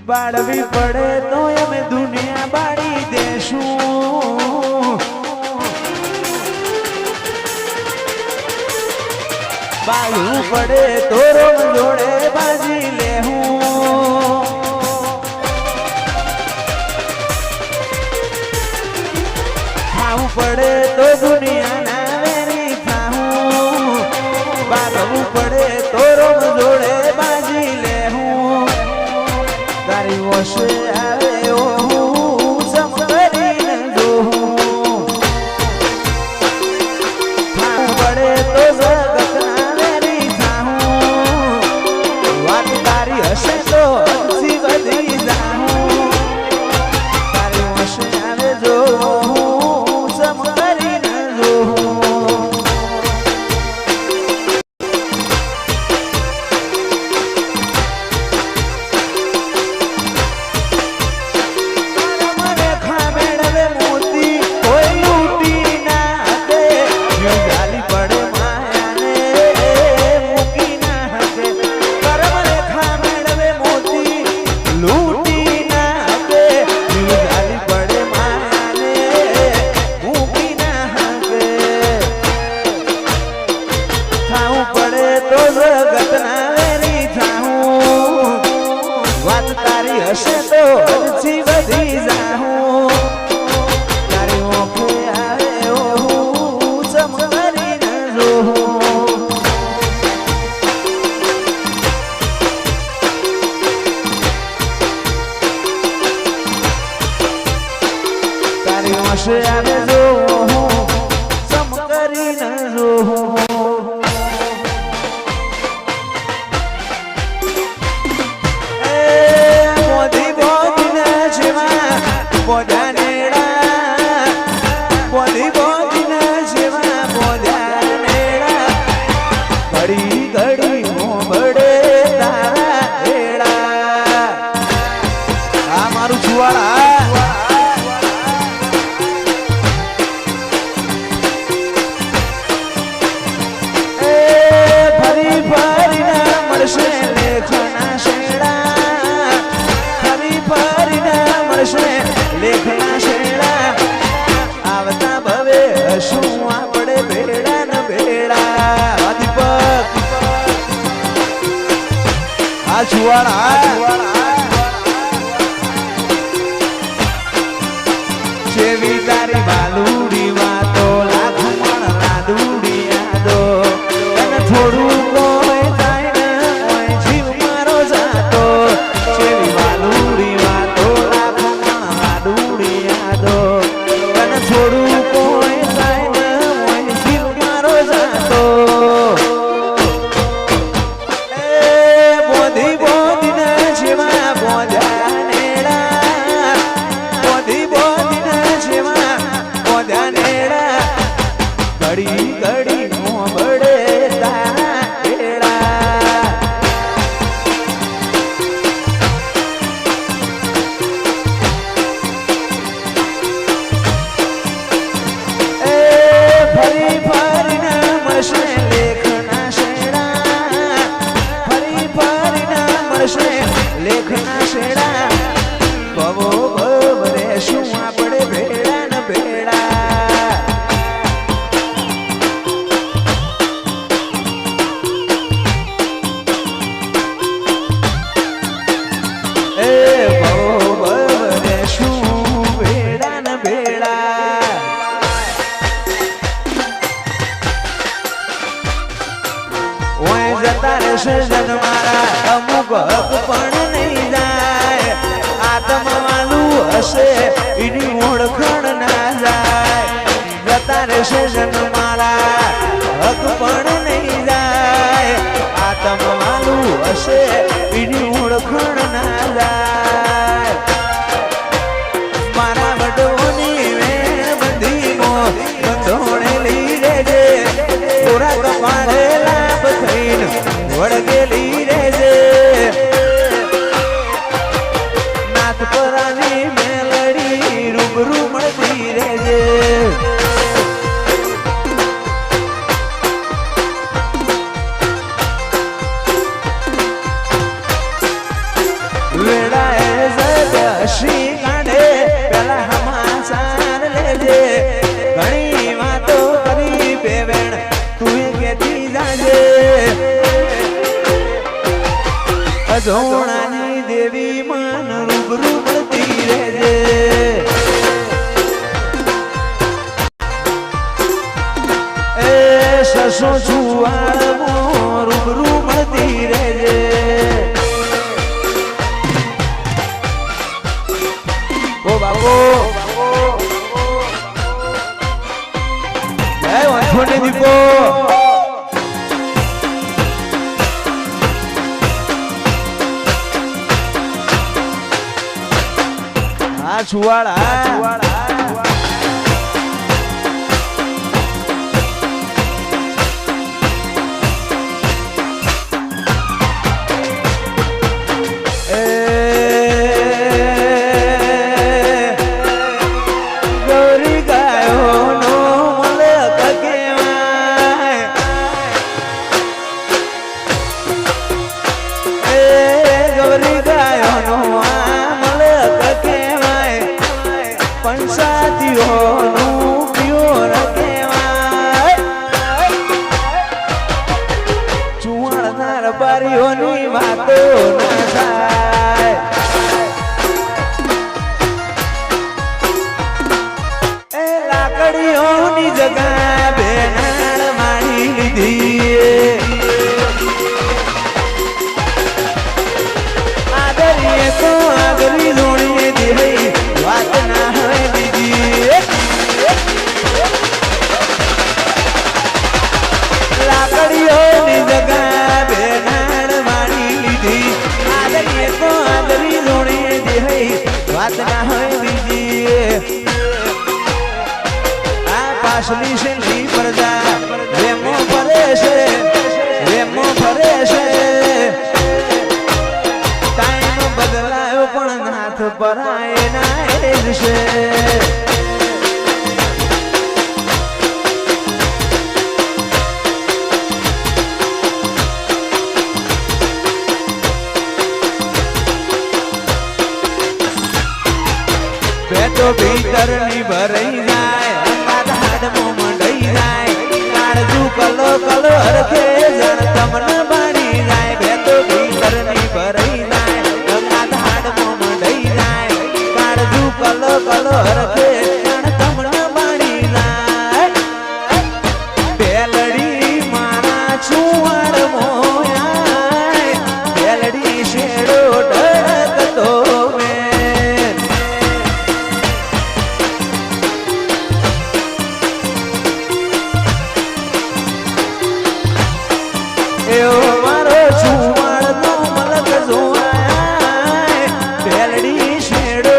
બાળવી પડે તો અમે દુનિયા બાળી દેશું બાળવું પડે તો રોમ જોડે બાજી લેવું ખાવું પડે તો દુનિયાના વેરી ખાવું બાળવું પડે તો રોમ જોડે બાજી લેવું તારી વશે આવે સમ કરીને જોઉં ખાવું પડે તો જગતના વેરી થાઉં વાત તારી હશે તો હસી બધી જાઉં તારી વશે આવે જોઉં સમ કરીને જોઉં હશે તો હજી વધી જાઉં તારી ઓખે આવે સમ કરીને જોઉં તારી ઓશે આવે જોઉં સમ કરીને જોઉં લેખના શેડા આવતા ભવે શું આપણે ભેડા ન ભેડા દીપક આ છુવાડા જેવી તારી બાલુડી વાતો લાખ મણ લાડુડી યાદો અને થોડું કોઈ થાય ને કોઈ જીવ મારો જાતો જેવી બાલુડી વાતો લાખ મણ લાડુડી યાદો અને થોડું કોઈ થાય ને કોઈ જીવ મારો જાતો બોધી બોધીને જેવા બોધ્યા નેડા બોધી બોધીને જેવા બોધ્યા નેડા ઘડી ઘડી મોબડે તારા નેડા ફરી ફરીને મળશે લેખના શેડા ફરી ફરીને મળશે લેખના શેડા બબો બબરે શું આપણે ભેડા ન ભેડા એ બબો બબરે શું ભેડા ન ભેડા ઓય જતા રહેશે જન મારા અમુક હક પણ નહીં જાય આત્મવાલું હશે એની ઓળખણ ના જાય જતા રહેશે જન મારા હક પણ નહીં જાય આત્મવાલું હશે એની ઓળખણ ના જાય મારા વડોની વેણ બંધીનો બંધોણેલી રેજે પૂરા કપાળે લાભ થઈને વળગેલી રેજે નાથપરાની મેલડી રૂબરૂ મળતી રેજે વેળાએ હસી કાઢે પેલા હમાસાર લેજે ઘણી વાતો કરી બેવેણ તું કેતી જાજે અજોણાની દેવી મન રૂબરૂ મળતી રહેજે એ સસો છુવાડ રૂબરૂ મળતી રહેજે ઓ બાબો જય વાંછોડી દીપો આ છુવાડા બારીઓની વાતો ના થાય એ લાકડીઓની જગા બેનાળ માણી લીધી આદરીએ તો આગરી જોડીએ દેહી વાત ના હોય બીજી લાકડીઓની જગા વાત ના હોય બીજી આ પાછલી શેલી પડદા રેમો ફરે છે ટાઈમ બદલાયો પણ નાથ પરાય ના એ જ છે પેટો ભીતરની ભરાઈ જાય અંગાત હાડમાં મંડાઈ જાય કાળજુ કલો કલો હરખે જણ તમને બાળી જાય પેટો ભીતરની ભરાઈ જાય અંગાત હાડમાં મંડાઈ જાય કાળજુ કલો કલો હરખે જણ તમને બાળી જાય બેલડી મારા છુવાડ મોયા બેલડી શેડો ડરકતો મારો છુવાડ નો મલક જોવાય બેલડી શેડો